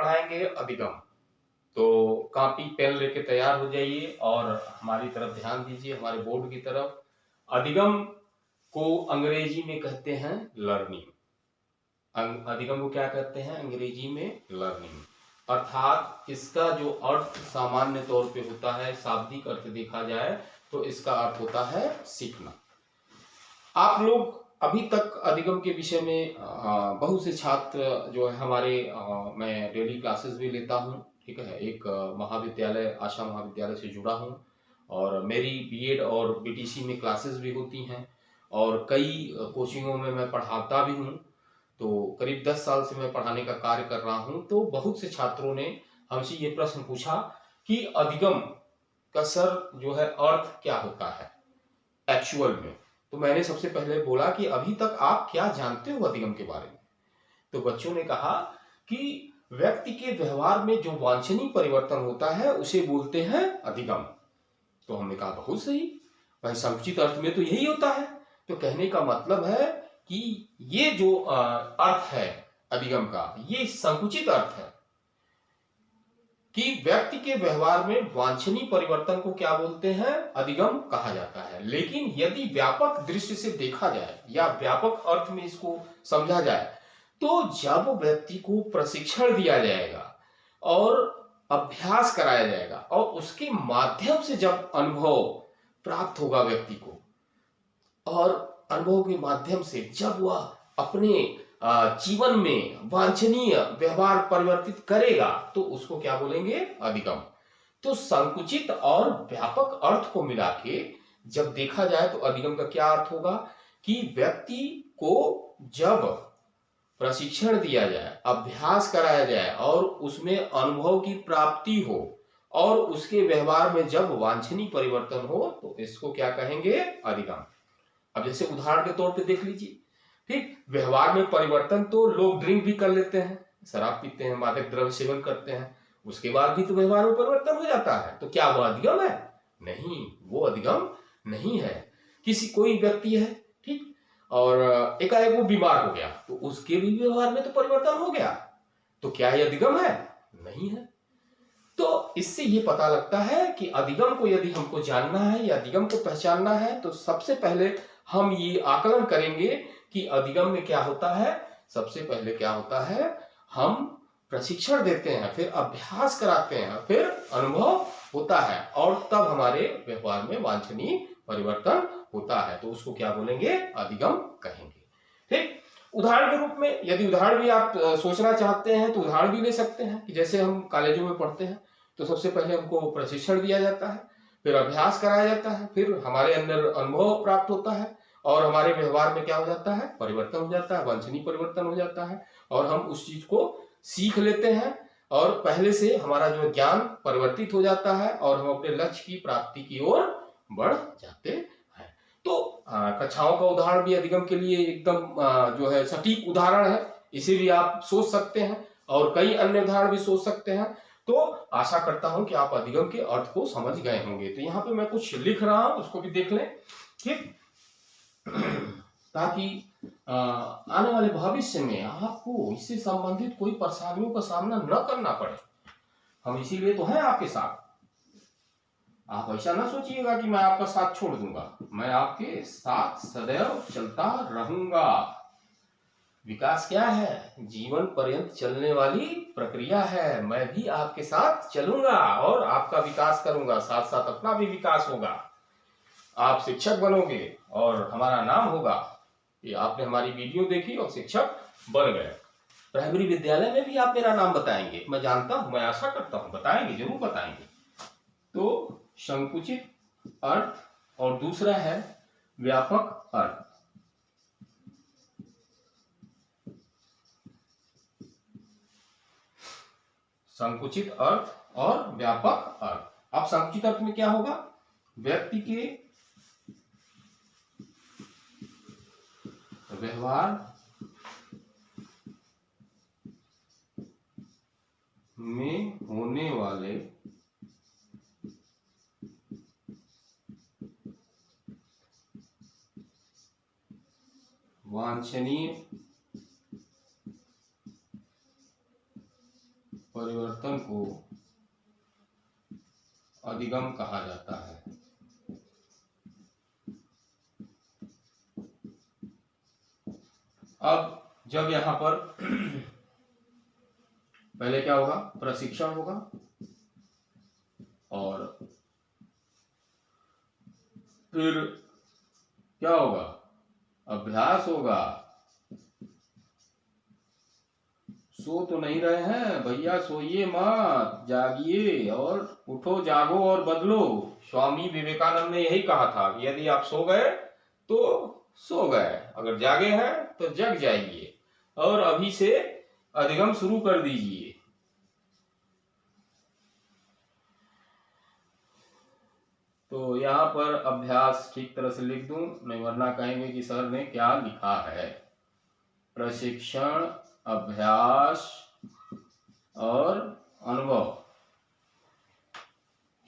पढ़ाएंगे अधिगम। तो कॉपी पेन लेके तैयार हो जाइए और हमारी तरफ ध्यान दीजिए, हमारे बोर्ड की तरफ। अधिगम को अंग्रेजी में कहते हैं लर्निंग। अधिगम को क्या कहते हैं अंग्रेजी में? लर्निंग। अर्थात इसका जो अर्थ सामान्य तौर पे होता है, शाब्दिक अर्थ देखा जाए तो इसका अर्थ होता है सीखना। आप लोग अभी तक अधिगम के विषय में बहुत से छात्र जो है हमारे, मैं डेली क्लासेस भी लेता हूँ, ठीक है। एक महाविद्यालय, आशा महाविद्यालय से जुड़ा हूँ और मेरी बीएड और बीटीसी में क्लासेस भी होती हैं और कई कोचिंगों में मैं पढ़ाता भी हूँ। तो करीब 10 साल से मैं पढ़ाने का कार्य कर रहा हूँ। तो बहुत से छात्रों ने हमसे ये प्रश्न पूछा कि अधिगम का सर जो है अर्थ क्या होता है एक्चुअल में। तो मैंने सबसे पहले बोला कि अभी तक आप क्या जानते हो अधिगम के बारे में? तो बच्चों ने कहा कि व्यक्ति के व्यवहार में जो वांछनीय परिवर्तन होता है उसे बोलते हैं अधिगम। तो हमने कहा बहुत सही भाई, संकुचित अर्थ में तो यही होता है। तो कहने का मतलब है कि ये जो अर्थ है अधिगम का, ये संकुचित अर्थ है कि व्यक्ति के व्यवहार में वांछनीय परिवर्तन को क्या बोलते हैं? अधिगम कहा जाता है। लेकिन यदि व्यापक दृष्टि से देखा जाए या व्यापक अर्थ में इसको समझा जाए तो जब व्यक्ति को प्रशिक्षण दिया जाएगा और अभ्यास कराया जाएगा और उसके माध्यम से जब अनुभव प्राप्त होगा व्यक्ति को, और अनुभव के माध्यम से जब वह अपने जीवन में वांछनीय व्यवहार परिवर्तित करेगा तो उसको क्या बोलेंगे? अधिगम। तो संकुचित और व्यापक अर्थ को मिला के जब देखा जाए तो अधिगम का क्या अर्थ होगा कि व्यक्ति को जब प्रशिक्षण दिया जाए, अभ्यास कराया जाए और उसमें अनुभव की प्राप्ति हो और उसके व्यवहार में जब वांछनीय परिवर्तन हो तो इसको क्या कहेंगे? अधिगम। अब जैसे उदाहरण के तौर पे देख लीजिए, ठीक, व्यवहार में परिवर्तन तो लोग ड्रिंक भी कर लेते हैं, शराब पीते हैं, मादक द्रव्य सेवन करते हैं, उसके बाद भी तो व्यवहार में परिवर्तन हो जाता है। तो क्या वो अधिगम है? नहीं, वो अधिगम नहीं है। कोई व्यक्ति है, ठीक, और एकाएक वो बीमार हो गया तो उसके भी व्यवहार में तो परिवर्तन हो गया, तो क्या ये अधिगम है? नहीं है। तो इससे ये पता लगता है कि अधिगम को यदि हमको जानना है या अधिगम को पहचानना है तो सबसे पहले हम ये आकलन करेंगे कि अधिगम में क्या होता है। सबसे पहले क्या होता है, हम प्रशिक्षण देते हैं, फिर अभ्यास कराते हैं, फिर अनुभव होता है और तब हमारे व्यवहार में वांछनीय परिवर्तन होता है, तो उसको क्या बोलेंगे? अधिगम कहेंगे। ठीक, उदाहरण के रूप में यदि उदाहरण भी आप सोचना चाहते हैं तो उदाहरण भी ले सकते हैं कि जैसे हम कॉलेजों में पढ़ते हैं तो सबसे पहले हमको प्रशिक्षण दिया जाता है, फिर अभ्यास कराया जाता है, फिर हमारे अंदर अनुभव प्राप्त होता है और हमारे व्यवहार में क्या हो जाता है? परिवर्तन हो जाता है, वांछनीय परिवर्तन हो जाता है और हम उस चीज को सीख लेते हैं और पहले से हमारा जो ज्ञान परिवर्तित हो जाता है और हम अपने लक्ष्य की प्राप्ति की ओर बढ़ जाते हैं। तो कक्षाओं का उदाहरण भी अधिगम के लिए एकदम जो है सटीक उदाहरण है, इसे भी आप सोच सकते हैं और कई अन्य उदाहरण भी सोच सकते हैं। तो आशा करता हूं कि आप अधिगम के अर्थ को समझ गए होंगे। तो यहाँ पे मैं कुछ लिख रहा हूं, उसको भी देख लें, ठीक, ताकि आने वाले भविष्य में आपको इससे संबंधित कोई परेशानियों का सामना न करना पड़े। हम इसीलिए तो हैं आपके साथ। आप ऐसा ना सोचिएगा कि मैं आपका साथ छोड़ दूंगा, मैं आपके साथ सदैव चलता रहूंगा। विकास क्या है? जीवन पर्यंत चलने वाली प्रक्रिया है। मैं भी आपके साथ चलूंगा और आपका विकास करूंगा, साथ साथ अपना भी विकास होगा। आप शिक्षक बनोगे और हमारा नाम होगा कि आपने हमारी वीडियो देखी और शिक्षक बन गए। प्राइमरी विद्यालय में भी आप मेरा नाम बताएंगे, मैं जानता हूं, मैं आशा करता हूं बताएंगे, जरूर बताएंगे। तो संकुचित अर्थ और दूसरा है व्यापक अर्थ। संकुचित अर्थ और व्यापक अर्थ। अब संकुचित अर्थ में क्या होगा? व्यक्ति के व्यवहार में होने वाले वांछनीय परिवर्तन को अधिगम कहा जाता है। अब जब यहां पर पहले क्या होगा, प्रशिक्षण होगा और फिर क्या होगा, अभ्यास होगा। सो तो नहीं रहे हैं भैया, सोइए मत, जागिए और उठो, जागो और बदलो। स्वामी विवेकानंद ने यही कहा था कि यदि आप सो गए तो सो गए, अगर जागे हैं तो जग जाइए और अभी से अधिगम शुरू कर दीजिए। तो यहाँ पर अभ्यास ठीक तरह से लिख दूं, नहीं वरना कहेंगे कि सर ने क्या लिखा है। प्रशिक्षण, अभ्यास और अनुभव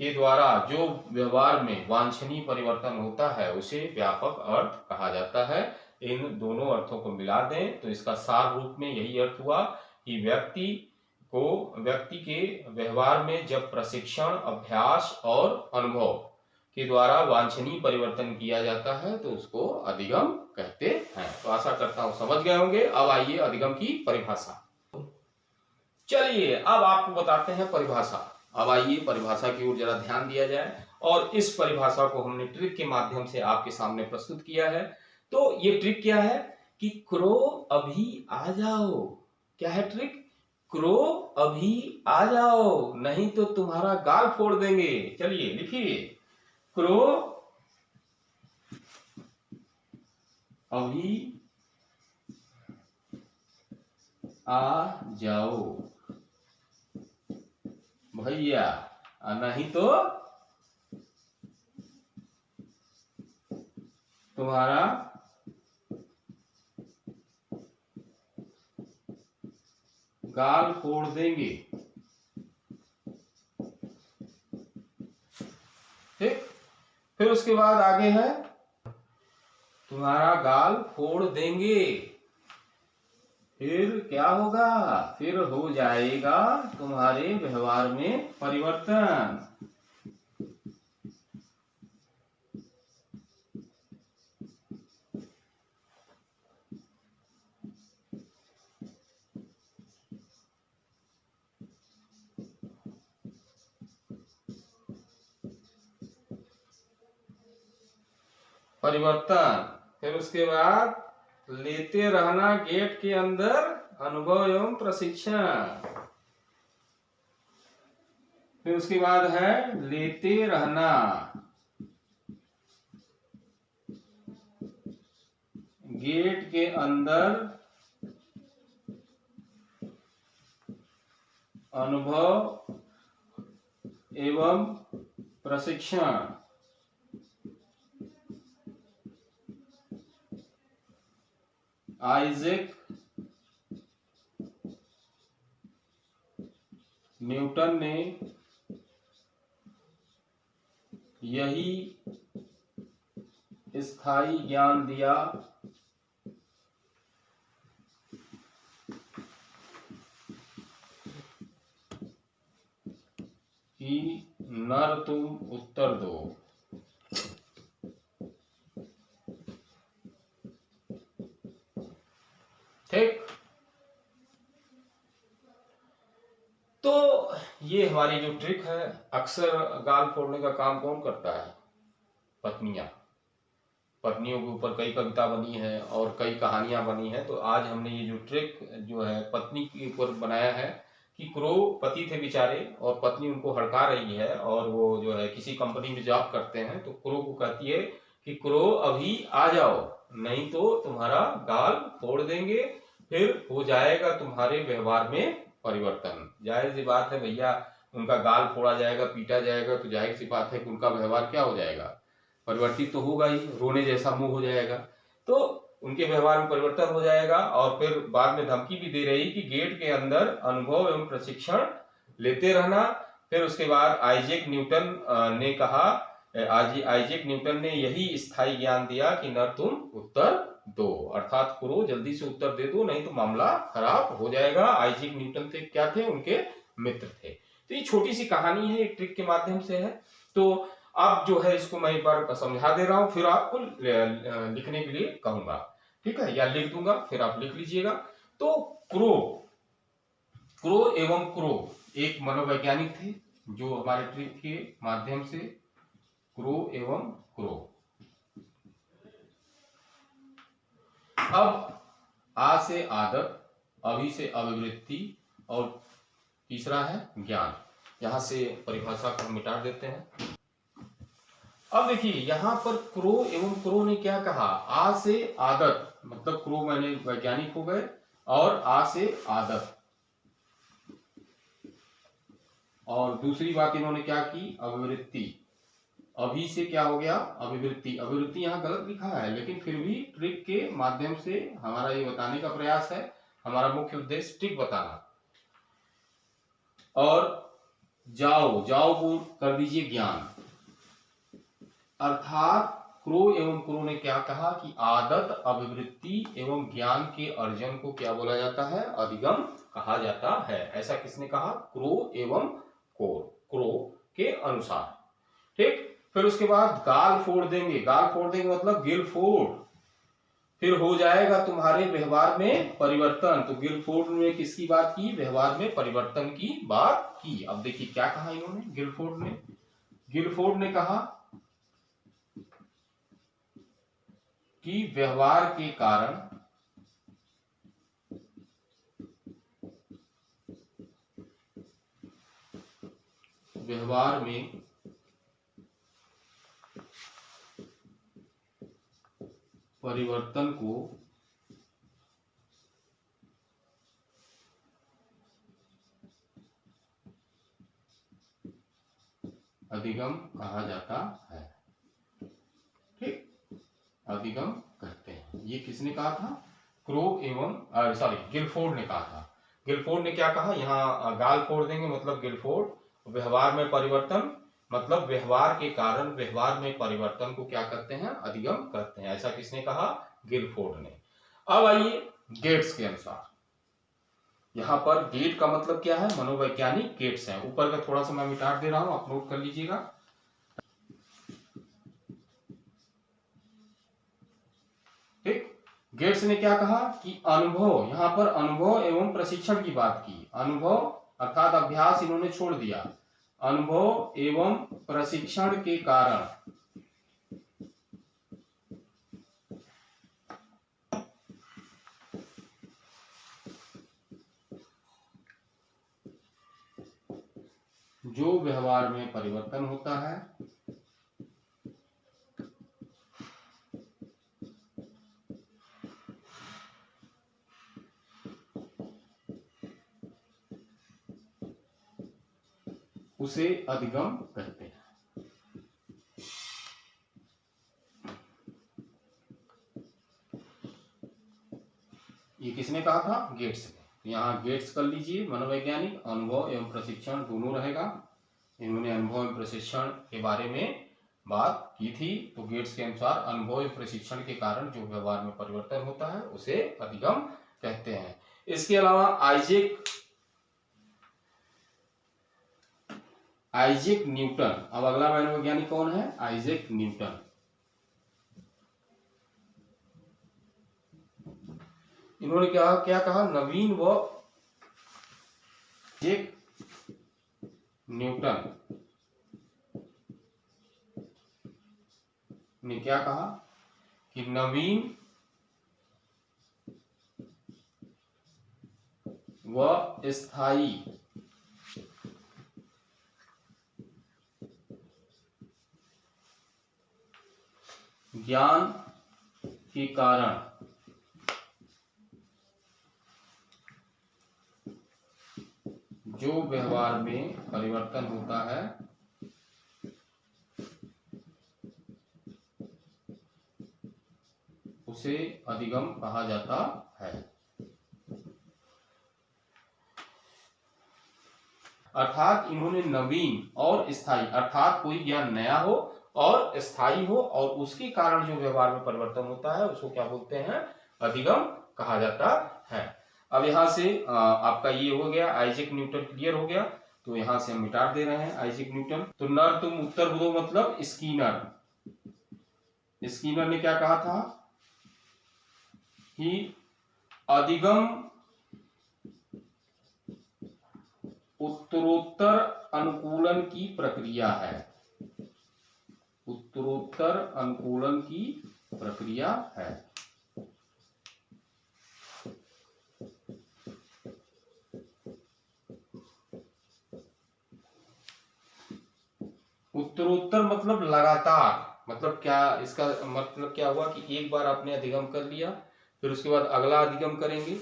के द्वारा जो व्यवहार में वांछनीय परिवर्तन होता है उसे व्यापक अर्थ कहा जाता है। इन दोनों अर्थों को मिला दें तो इसका सार रूप में यही अर्थ हुआ कि व्यक्ति के व्यवहार में जब प्रशिक्षण, अभ्यास और अनुभव के द्वारा वांछनीय परिवर्तन किया जाता है तो उसको अधिगम कहते हैं। तो आशा करता हूं समझ गए होंगे। अब आइए अधिगम की परिभाषा। चलिए अब आपको बताते हैं परिभाषा। अब आइए परिभाषा की ओर जरा ध्यान दिया जाए और इस परिभाषा को हमने ट्रिक के माध्यम से आपके सामने प्रस्तुत किया है। तो ये ट्रिक क्या है कि क्रो अभी आ जाओ। क्या है ट्रिक? क्रो अभी आ जाओ, नहीं तो तुम्हारा गाल फोड़ देंगे। चलिए लिखिए, क्रो अभी आ जाओ भैया, नहीं तो तुम्हारा गाल फोड़ देंगे। ठीक, फिर उसके बाद आगे है तुम्हारा गाल फोड़ देंगे। फिर क्या होगा? फिर हो जाएगा तुम्हारे व्यवहार में परिवर्तन। परिवर्तन, फिर उसके बाद लेते रहना गेट के अंदर अनुभव एवं प्रशिक्षण। फिर उसके बाद है लेते रहना गेट के अंदर अनुभव एवं प्रशिक्षण। आइजैक न्यूटन ने यही स्थायी ज्ञान दिया कि नर तुम उत्तर दो। ठीक, तो ये हमारी जो ट्रिक है, अक्सर गाल फोड़ने का काम कौन करता है? पत्नियां। पत्नियों के ऊपर कई कविता बनी है और कई कहानियां बनी है। तो आज हमने ये जो ट्रिक जो है पत्नी के ऊपर बनाया है कि क्रो पति थे बेचारे और पत्नी उनको हड़का रही है और वो जो है किसी कंपनी में जॉब करते हैं। तो क्रो को कहती है कि क्रो अभी आ जाओ, नहीं तो तुम्हारा गाल फोड़ देंगे, फिर हो जाएगा तुम्हारे व्यवहार में परिवर्तन। जाहिर सी बात है भैया, उनका गाल फोड़ा जाएगा, पीटा जाएगा, तो जाहिर सी बात है कि उनका व्यवहार क्या हो जाएगा? परिवर्तित तो होगा ही, रोने जैसा मुंह हो जाएगा। तो उनके व्यवहार में परिवर्तन हो जाएगा और फिर बाद में धमकी भी दे रही कि गेट के अंदर अनुभव एवं प्रशिक्षण लेते रहना। फिर उसके बाद आइजैक न्यूटन ने कहा, आइजैक न्यूटन ने यही स्थायी ज्ञान दिया कि न तुम उत्तर दो, अर्थात करो जल्दी से उत्तर दे दो, नहीं तो मामला खराब हो जाएगा। आइजैक न्यूटन थे क्या थे? उनके मित्र थे। तो ये छोटी सी कहानी है, एक ट्रिक के माध्यम से है। तो अब जो है इसको मैं एक बार समझा दे रहा हूं, फिर आपको लिखने के लिए कहूंगा, ठीक है, या लिख दूंगा, फिर आप लिख लीजिएगा। तो क्रो क्रो एवं क्रो एक मनोवैज्ञानिक थे जो हमारे ट्रिक के माध्यम से क्रो एवं क्रो। अब आ से आदत, अभी से अभिवृत्ति, और तीसरा है ज्ञान। यहां से परिभाषा को मिटा देते हैं। अब देखिए यहां पर क्रो एवं क्रो ने क्या कहा, आ से आदत, मतलब क्रो मैंने वैज्ञानिक हो गए, और आ से आदत, और दूसरी बात इन्होंने क्या की, अभिवृत्ति। अभी से क्या हो गया, अभिवृत्ति। अभिवृत्ति यहाँ गलत लिखा है, लेकिन फिर भी ट्रिक के माध्यम से हमारा ये बताने का प्रयास है, हमारा मुख्य उद्देश्य ट्रिक बताना। और जाओ, जाओ को कर दीजिए ज्ञान। अर्थात क्रो एवं क्रो ने क्या कहा कि आदत, अभिवृत्ति एवं ज्ञान के अर्जन को क्या बोला जाता है, अधिगम कहा जाता है। ऐसा किसने कहा, क्रो एवं क्रो के अनुसार, ठीक। फिर उसके बाद गाल फोड़ देंगे, गाल फोड़ देंगे मतलब गिल फोड़, फिर हो जाएगा तुम्हारे व्यवहार में परिवर्तन। तो गिल फोड़ में किसकी बात की, व्यवहार में परिवर्तन की बात की। अब देखिए क्या कहा इन्होंने, गिलफोर्ड ने कहा कि व्यवहार के कारण व्यवहार में परिवर्तन को अधिगम कहा जाता है, ठीक, अधिगम कहते हैं। ये किसने कहा था, क्रो एवं सॉरी गिलफोर्ड ने कहा था। गिलफोर्ड ने क्या कहा, यहाँ गाल फोड़ देंगे मतलब गिलफोर्ड, व्यवहार में परिवर्तन मतलब व्यवहार के कारण व्यवहार में परिवर्तन को क्या करते हैं, अधिगम करते हैं। ऐसा किसने कहा, गिलफोर्ड ने। अब आइए गेट्स के अनुसार, यहाँ पर गेट का मतलब क्या है, मनोवैज्ञानिक गेट्स हैं। ऊपर का थोड़ा सा मैं मिटा दे रहा हूं, आप नोट कर लीजिएगा। ठीक, गेट्स ने क्या कहा कि अनुभव, यहाँ पर अनुभव एवं प्रशिक्षण की बात की। अनुभव अर्थात अभ्यास इन्होंने छोड़ दिया, अनुभव एवं प्रशिक्षण के कारण जो व्यवहार में परिवर्तन होता है उसे अधिगम कहते हैं। ये किसने कहा था, गेट्स ने। यहाँ गेट्स कर लीजिए, मनोवैज्ञानिक, अनुभव एवं प्रशिक्षण दोनों रहेगा। इन्होंने अनुभव एवं प्रशिक्षण के बारे में बात की थी। तो गेट्स के अनुसार अनुभव एवं प्रशिक्षण के कारण जो व्यवहार में परिवर्तन होता है उसे अधिगम कहते हैं। इसके अलावा आइजैक न्यूटन, अब अगला मनोवैज्ञानिक कौन है, आइजैक न्यूटन। इन्होंने क्या कहा, नवीन व आइजैक न्यूटन ने क्या कहा कि नवीन व स्थायी ज्ञान के कारण जो व्यवहार में परिवर्तन होता है उसे अधिगम कहा जाता है। अर्थात इन्होंने नवीन और स्थायी, अर्थात कोई ज्ञान नया हो और स्थायी हो और उसके कारण जो व्यवहार में परिवर्तन होता है उसको क्या बोलते हैं, अधिगम कहा जाता है। अब यहाँ से आपका ये हो गया, आइजैक न्यूटन क्लियर हो गया, तो यहाँ से हम मिटा दे रहे हैं आइजैक न्यूटन। तो नर तुम उत्तर दो, मतलब स्कीनर। स्कीनर ने क्या कहा था कि अधिगम उत्तरोत्तर अनुकूलन की प्रक्रिया है। उत्तरोत्तर अनुकूलन की प्रक्रिया है। उत्तरोत्तर मतलब लगातार, मतलब क्या, इसका मतलब क्या हुआ कि एक बार आपने अधिगम कर लिया, फिर उसके बाद अगला अधिगम करेंगे,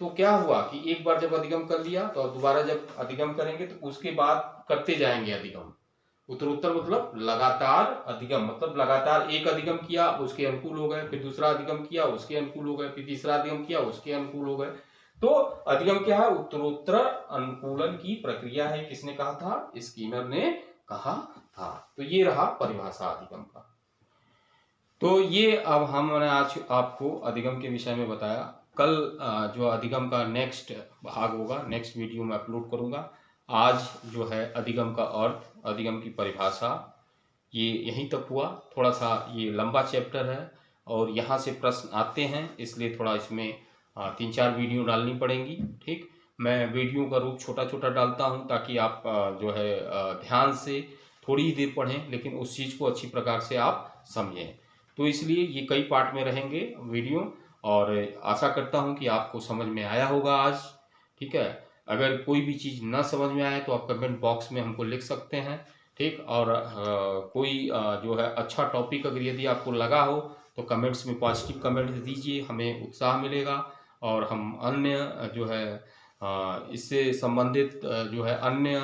तो क्या हुआ कि एक बार जब अधिगम कर लिया तो दोबारा जब अधिगम करेंगे तो उसके बाद करते जाएंगे अधिगम। उत्तरोत्तर मतलब लगातार अधिगम, मतलब लगातार एक अधिगम किया उसके अनुकूल हो गए, फिर दूसरा अधिगम किया उसके अनुकूल हो गए, फिर तीसरा अधिगम किया उसके अनुकूल हो गए। तो अधिगम क्या है? उत्तरोत्तर अनुकूलन की प्रक्रिया है। किसने कहा था? स्कीनर ने कहा था। तो ये रहा परिभाषा अधिगम का। तो ये अब हमने आज आपको अधिगम के विषय में बताया। कल जो अधिगम का नेक्स्ट भाग होगा, नेक्स्ट वीडियो में अपलोड करूंगा। आज जो है अधिगम का अर्थ, अधिगम की परिभाषा, ये यहीं तक हुआ। थोड़ा सा ये लंबा चैप्टर है और यहाँ से प्रश्न आते हैं, इसलिए थोड़ा इसमें 3-4 वीडियो डालनी पड़ेंगी। ठीक, मैं वीडियो का रूप छोटा छोटा डालता हूँ ताकि आप जो है ध्यान से थोड़ी ही देर पढ़ें, लेकिन उस चीज़ को अच्छी प्रकार से आप समझें। तो इसलिए ये कई पार्ट में रहेंगे वीडियो, और आशा करता हूँ कि आपको समझ में आया होगा आज। ठीक है, अगर कोई भी चीज़ ना समझ में आए तो आप कमेंट बॉक्स में हमको लिख सकते हैं। ठीक, और कोई जो है अच्छा टॉपिक अगर यदि आपको लगा हो तो कमेंट्स में पॉजिटिव कमेंट दीजिए, हमें उत्साह मिलेगा और हम अन्य जो है इससे संबंधित जो है अन्य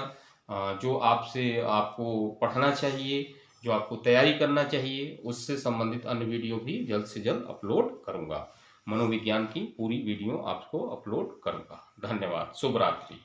जो आपको पढ़ना चाहिए, जो आपको तैयारी करना चाहिए, उससे संबंधित अन्य वीडियो भी जल्द से जल्द अपलोड करूंगा। मनोविज्ञान की पूरी वीडियो आपको अपलोड करूंगा। धन्यवाद। शुभ रात्रि।